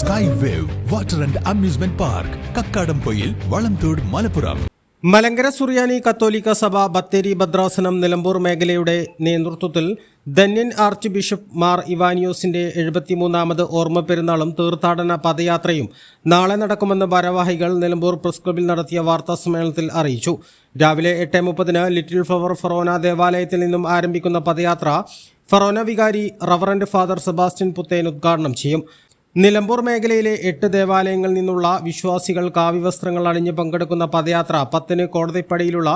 Sky wave water and amusement park, Kakkadampoyil, Valamthode, Malappuram. Malankara Suriyani കത്തോലിക്ക സഭ ബത്തേരി ഭദ്രാസനം നിലമ്പൂർ മേഖലയുടെ നേതൃത്വത്തിൽ ധന്യൻ ആർച്ച് ബിഷപ്പ് മാർ ഇവാനിയോസിന്റെ 73ാമത് ഓർമ്മ പെരുന്നാളും തീർത്ഥാടന പദയാത്രയും നാളെ നടക്കുമെന്ന് ഭാരവാഹികൾ നിലമ്പൂർ പ്രസ് ക്ലബിൽ നടത്തിയ വാർത്താസമ്മേളനത്തിൽ അറിയിച്ചു. രാവിലെ 8:30 ലിറ്റിൽ ഫ്ലവർ ഫൊറോന ദേവാലയത്തിൽ നിന്നും ആരംഭിക്കുന്ന പദയാത്ര ഫൊറോന വികാരി റവറന്റ് ഫാദർ സെബാസ്റ്റ്യൻ പുത്തേൻ ഉദ്ഘാടനം ചെയ്യും. നിലമ്പൂർ മേഖലയിലെ 8 ദേവാലയങ്ങളിൽ നിന്നുള്ള വിശ്വാസികൾ കാവ്യവസ്ത്രങ്ങൾ അണിഞ്ഞ് പങ്കെടുക്കുന്ന പദയാത്ര 10 കോടതിപ്പടിയിലുള്ള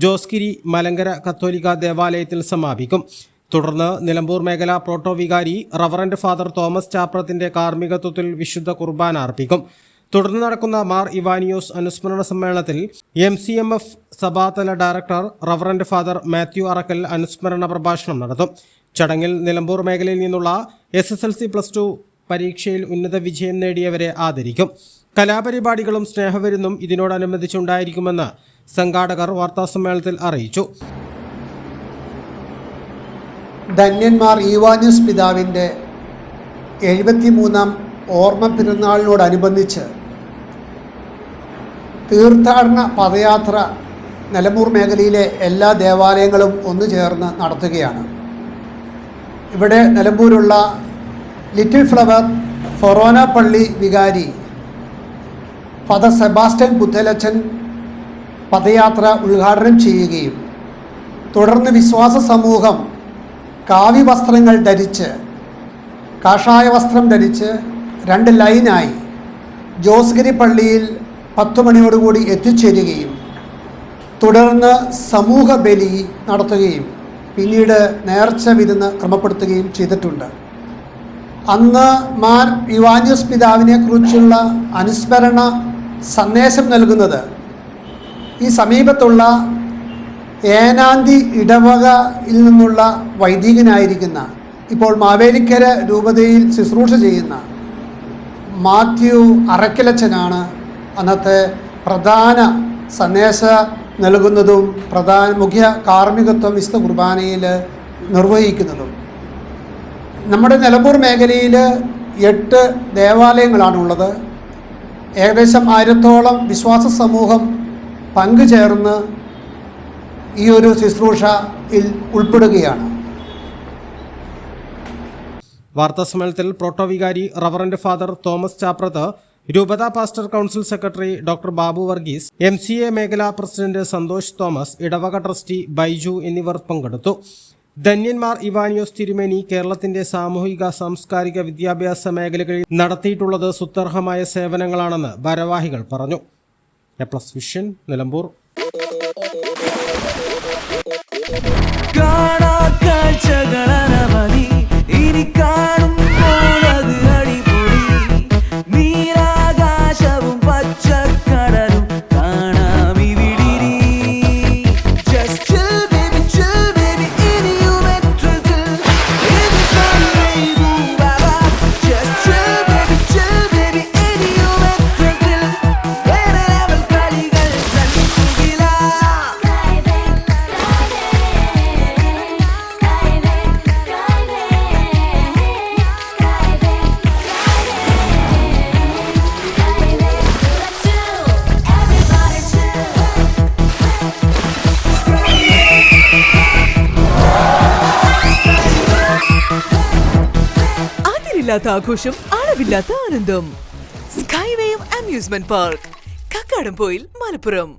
ജോസ്ഗിരി മലങ്കര കത്തോലിക്ക ദേവാലയത്തിൽ സമാപിക്കും. തുടർന്ന് നിലമ്പൂർ മേഖല പ്രോട്ടോ വികാരി റവറന്റ് ഫാദർ തോമസ് ചാപ്രത്തിന്റെ കാർമ്മികത്വത്തിൽ വിശുദ്ധ കുർബാന അർപ്പിക്കും. തുടർന്ന് നടക്കുന്ന മാർ ഇവാനിയോസ് അനുസ്മരണ സമ്മേളനത്തിൽ MCMF സഭാതല director reverend father Mathew Arakkal അനുസ്മരണ പ്രഭാഷണം നടത്തും. ചടങ്ങിൽ നിലമ്പൂർ മേഖലയിൽ നിന്നുള്ള SSLC+2 പരീക്ഷയിൽ ഉന്നത വിജയം നേടിയവരെ ആദരിക്കും. കലാപരിപാടികളും സ്നേഹവിരുന്നും ഇതിനോടനുബന്ധിച്ചുണ്ടായിരിക്കുമെന്ന് സംഘാടകർ വാർത്താസമ്മേളനത്തിൽ അറിയിച്ചു. ധന്യന്മാർ ഇവാനിയോസ് പിതാവിൻ്റെ 73ാം ഓർമ്മ പെരുന്നാളിനോടനുബന്ധിച്ച് തീർത്ഥാടന പദയാത്ര നിലമ്പൂർ മേഖലയിലെ എല്ലാ ദേവാലയങ്ങളും ഒന്നുചേർന്ന് നടത്തുകയാണ്. ഇവിടെ നിലമ്പൂരുള്ള ലിറ്റിൽ ഫ്ലവർ ഫൊറോന പള്ളി വികാരി ഫാദർ സെബാസ്റ്റ്യൻ പുത്തേലച്ചൻ പദയാത്ര ഉദ്ഘാടനം ചെയ്യുകയും തുടർന്ന് വിശ്വാസ സമൂഹം കാവ്യവസ്ത്രങ്ങൾ ധരിച്ച് കാഷായ വസ്ത്രം ധരിച്ച് 2 ലൈനായി ജോസ്ഗിരി പള്ളിയിൽ 10 മണിയോടുകൂടി എത്തിച്ചേരുകയും തുടർന്ന് സമൂഹ ബലി നടത്തുകയും പിന്നീട് നേർച്ച വിരുന്ന് ക്രമപ്പെടുത്തുകയും ചെയ്തിട്ടുണ്ട്. അന്ന് മാർ ഇവാനിയോസ് പിതാവിനെ കുറിച്ചുള്ള അനുസ്മരണ സന്ദേശം നൽകുന്നത് ഈ സമീപത്തുള്ള ഏനാന്തി ഇടവകയിൽ നിന്നുള്ള വൈദികനായിരിക്കുന്ന ഇപ്പോൾ മാവേലിക്കര രൂപതയിൽ ശുശ്രൂഷ ചെയ്യുന്ന മാത്യു അറക്കലച്ചനാണ് അന്നത്തെ പ്രധാന സന്ദേശം നൽകുന്നതും മുഖ്യ കാർമ്മികത്വം വിശുദ്ധ കുർബാനയിൽ നിർവഹിക്കുന്നതും. നമ്മുടെ നിലമ്പൂർ മേഖലയിൽ 8 ദേവാലയങ്ങളാണുള്ളത്. ഏകദേശം 1000ഓളം വിശ്വാസ സമൂഹം പങ്കുചേർന്ന് ഈ ഒരു ശുശ്രൂഷയിൽ ഉൾപ്പെടുകയാണ്. വാർത്താസമ്മേളനത്തിൽ പ്രോട്ടോ വികാരി റവറന്റ് ഫാദർ തോമസ് ചാപ്രത്ത്, രൂപത pastor council secretary doctor Babu Varghese, MCA മേഖലാ പ്രസിഡന്റ് സന്തോഷ് തോമസ്, ഇടവക ട്രസ്റ്റി ബൈജു എന്നിവർ പങ്കെടുത്തു. ധന്യന്മാർ ഇവാനിയോസ് തിരുമേനി കേരളത്തിന്റെ സാമൂഹിക സാംസ്കാരിക വിദ്യാഭ്യാസ മേഖലകളിൽ നടത്തിയിട്ടുള്ളത് സുത്യർഹമായ സേവനങ്ങളാണെന്ന് ഭാരവാഹികൾ പറഞ്ഞു. A+ vision, Nilambur. അതിരില്ലാത്ത ആഘോഷം, അളവില്ലാത്ത ആനന്ദം. Sky wave amusement park, Kakkadampoyil, Malappuram.